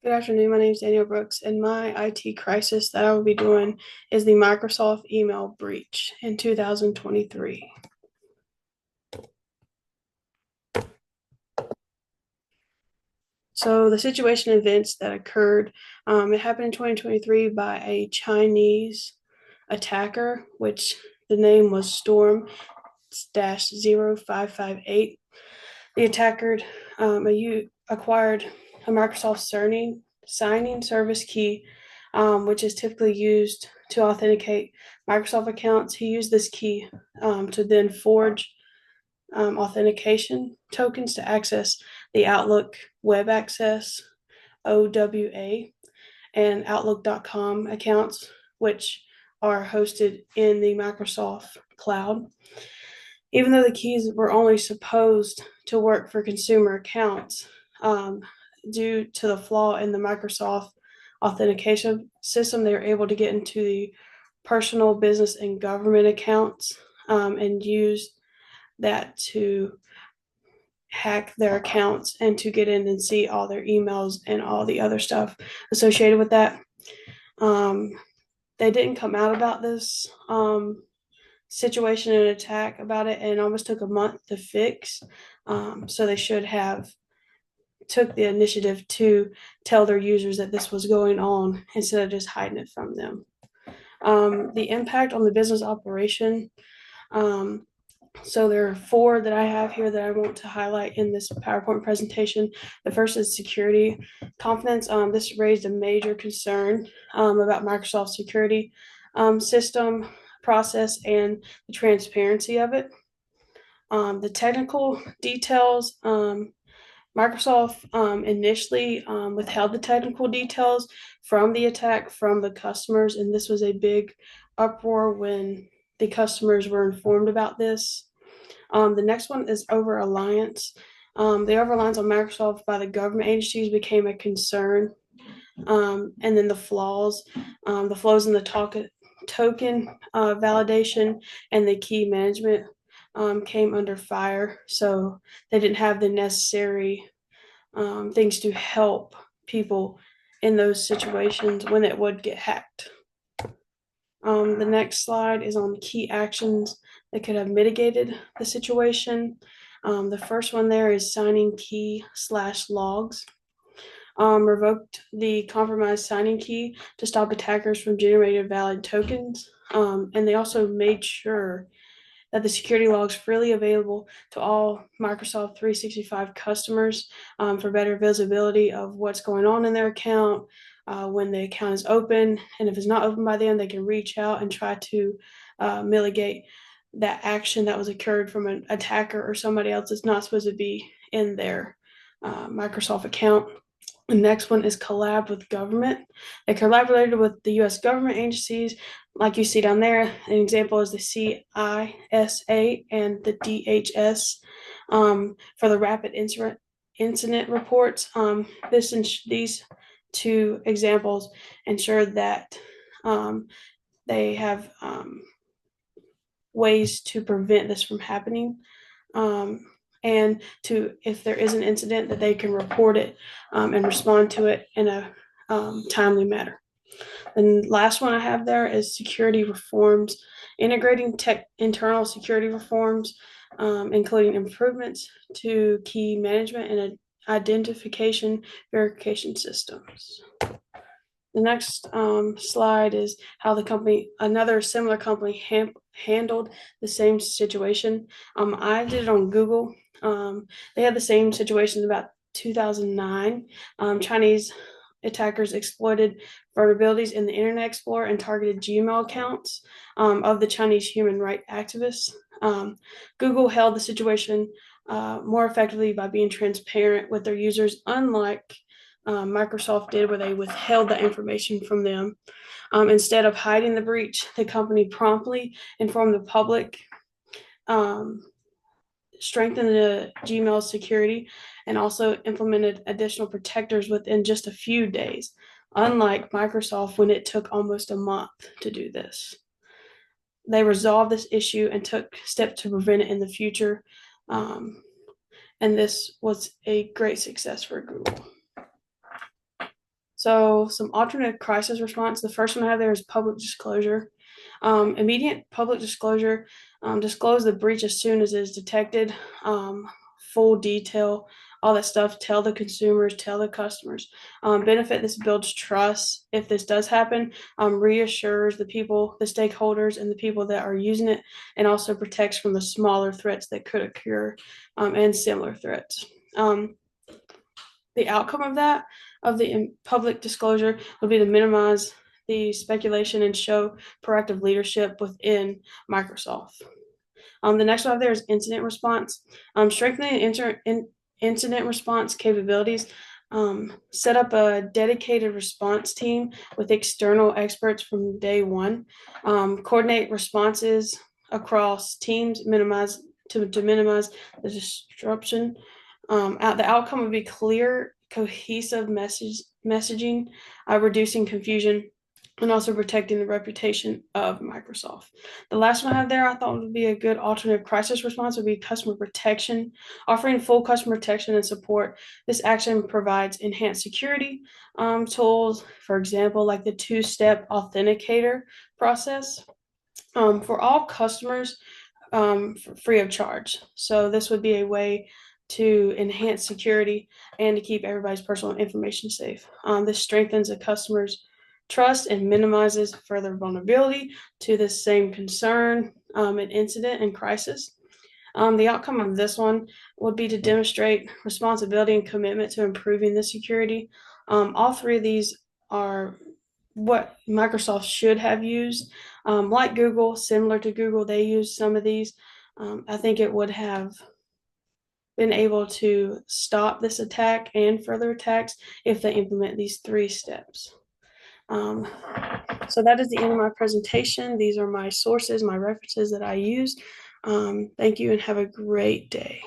Good afternoon. My name is Danielle Brooks, and my IT crisis that I will be doing is the Microsoft email breach in 2023. So the situation events that occurred, it happened in 2023 by a Chinese attacker, which the name was Storm-0558. The attacker acquired a Microsoft signing service key, which is typically used to authenticate Microsoft accounts. He used this key to then forge authentication tokens to access the Outlook Web Access OWA and Outlook.com accounts, which are hosted in the Microsoft cloud. Even though the keys were only supposed to work for consumer accounts, due to the flaw in the Microsoft authentication system, they were able to get into the personal, business, and government accounts and use that to hack their accounts and to get in and see all their emails and all the other stuff associated with that. Um, they didn't come out about this situation and attack about it, and it almost took a month to fix. So they should have took the initiative to tell their users that this was going on instead of just hiding it from them. The impact on the business operation. So there are four that I have here that I want to highlight in this PowerPoint presentation. The first is security confidence. This raised a major concern about Microsoft security system process and the transparency of it. The technical details. Microsoft initially withheld the technical details from the attack from the customers, and this was a big uproar when the customers were informed about this. The next one is over-reliance. The over-reliance on Microsoft by the government agencies became a concern. And then the flaws in the token validation and the key management came under fire. So they didn't have the necessary things to help people in those situations when it would get hacked. The next slide is on key actions that could have mitigated the situation. The first one there is signing key / logs. Revoked the compromised signing key to stop attackers from generating valid tokens. And they also made sure that the security logs freely available to all Microsoft 365 customers for better visibility of what's going on in their account when the account is open. And if it's not open by then, they can reach out and try to mitigate that action that was occurred from an attacker or somebody else that's not supposed to be in their Microsoft account. The next one is collab with government. They collaborated with the U.S. government agencies, like you see down there. An example is the CISA and the DHS for the rapid incident reports. These two examples ensure that they have ways to prevent this from happening. And to, if there is an incident, that they can report it and respond to it in a timely manner. And last one I have there is security reforms, integrating internal security reforms, including improvements to key management and identification verification systems. The next slide is how another similar company handled the same situation. I did it on Google. They had the same situation about 2009. Chinese attackers exploited vulnerabilities in the Internet Explorer and targeted Gmail accounts of the Chinese human rights activists. Google held the situation more effectively by being transparent with their users, unlike Microsoft did, where they withheld that information from them. Instead of hiding the breach, the company promptly informed the public, strengthened the Gmail security, and also implemented additional protectors within just a few days, unlike Microsoft when it took almost a month to do this. They resolved this issue and took steps to prevent it in the future. And this was a great success for Google. So some alternate crisis response. The first one I have there is public disclosure. Immediate public disclosure. Disclose the breach as soon as it is detected. Full detail, all that stuff. Tell the consumers, tell the customers. Benefit this builds trust if this does happen. Reassures the people, the stakeholders, and the people that are using it, and also protects from the smaller threats that could occur and similar threats. The outcome of that, of the public disclosure, would be to minimize the speculation and show proactive leadership within Microsoft. The next one there is incident response. Strengthening incident response capabilities. Set up a dedicated response team with external experts from day one. Coordinate responses across teams, minimize to minimize the disruption. The outcome would be clear, cohesive messaging, reducing confusion, and also protecting the reputation of Microsoft. The last one I have there, I thought would be a good alternative crisis response would be customer protection, offering full customer protection and support. This action provides enhanced security tools, for example, like the two-step authenticator process for all customers free of charge. So this would be a way to enhance security and to keep everybody's personal information safe. This strengthens a customer's trust and minimizes further vulnerability to the same concern, an incident, and crisis. The outcome of this one would be to demonstrate responsibility and commitment to improving the security. All three of these are what Microsoft should have used. Like Google, similar to Google, they use some of these. I think it would have been able to stop this attack and further attacks if they implement these 3 steps. Um, so that is the end of my presentation. These are my sources, my references that I use. Thank you and have a great day.